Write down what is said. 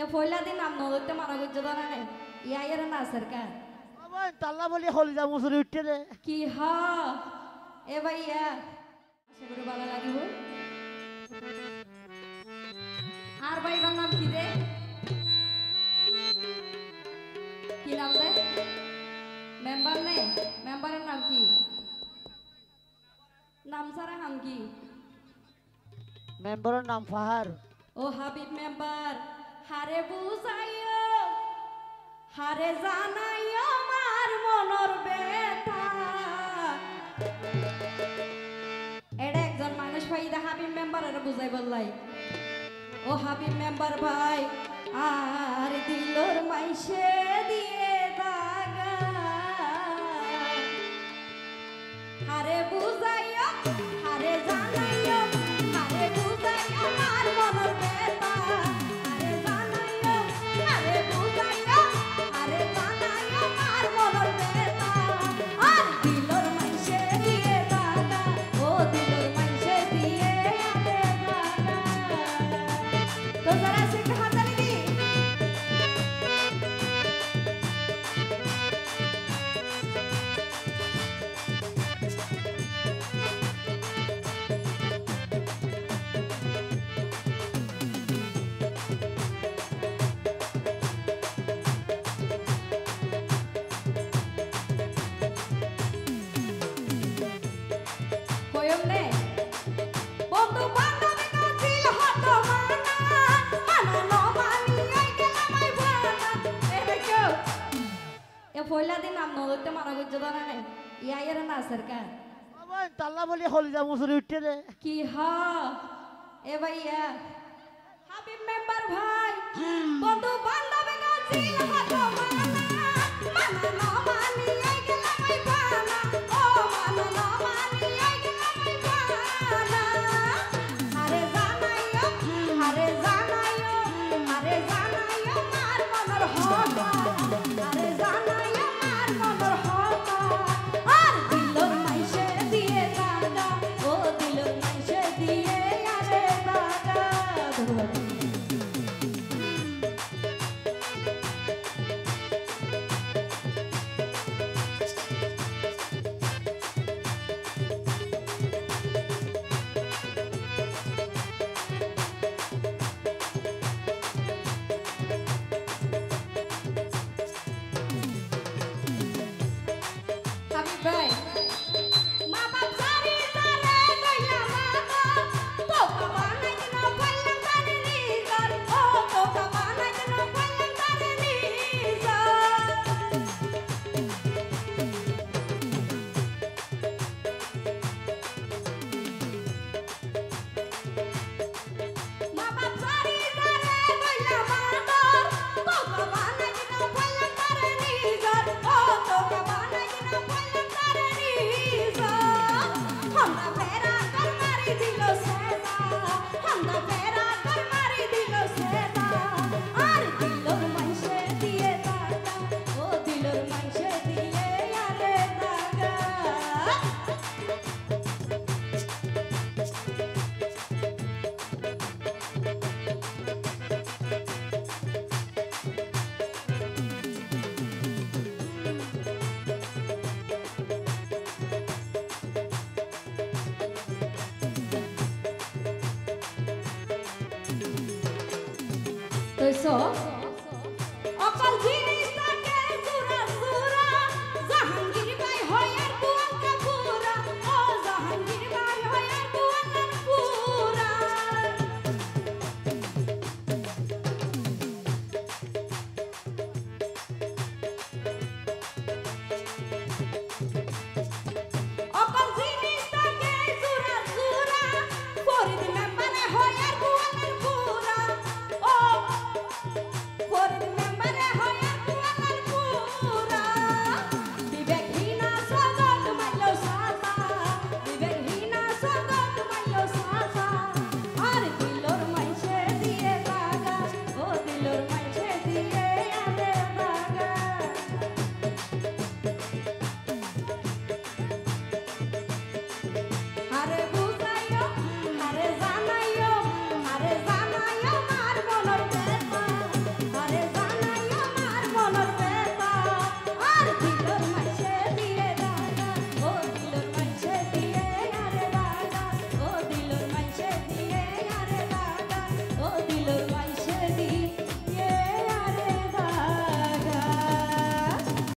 এ পয়লা দিন নাম নদতে মারা গজ্জ দানা নাই ইয়া এর না সরকার বাবা তাল্লা বলি হলি যা মুসুরি উঠতে দে কি হ এ ভাইয়া আশা করি ভালো লাগিব আর ভাইটার নাম কি রে কি নাম রে মেম্বার নে মেম্বারের নাম কি নাম সারা নাম কি মেম্বারের নাম ফাহার ও হাবিব মেম্বার হারে বুঝাইও হারে জানাইও আমার মনের ব্যথা এটা একজন মানুষ ভাই দা হাবিব মেম্বারের বুঝাই বললাই ও হাবিব মেম্বার ভাই আর দিলর মাইসে দিয়ে দাগা হারে বুঝাইও হারে জানাইও হারে বুঝাইও আমার মনের ব্যথা হারে জানাইও হারে বুঝাইও হারে জানাইও আমার মনের ব্যথা আর দিলর মাইসে দিয়ে দাগা ও দিলর মাইসে দিয়ে দাগা তো যারা সে হাতালি দি কয়মনে বন্ধু বান্ধবী কাছিল হত মানা মানো মানি আই গেলাম আই বানা এ দেখো এ পয়লা দিন নাম নদতে মারা গজ্জ দানা নাই ইয়া এর না সরকার বাবা তাল্লা বলি হলি যা মুসুরি উঠতে দে কি হ এ ভাইয়া হাবিব মেম্বার ভাই বন্ধু বান্ধবী কাছিল হত মানা মানো মানি আই গেলাম আই বানা ও মানো মানি আই গেলাম আই বানা আরে জানাইও আরে জানাইও আরে জানাইও মার মনের হতা আরে জানাইও মার মনের হতা আর দিলর মাইসে দিয়ে দাগা ও দিলর মাইসে দিয়ে আরে দাগা হাবিব ভাই মা বাপ সারি সারে কইলা মাগো তোকা বানাই না বললাম তারে নিজার ও তোকা বানাই না বললাম তারে নিজার মা বাপ সারি সারে কইলা মাগো তোকা বানাই না বললাম তারে নিজার ও তোকা বানাই না বললাম তারে নিজার হামদা ফেরা কর মারি দিল সেদা হামদা ফেরা কর মারি দিল সেদা আর দিলর মাইসে দিয়ে দাগা ও দিলর মাইসে দিয়ে আরে দাগা তৈছ অকল জিনে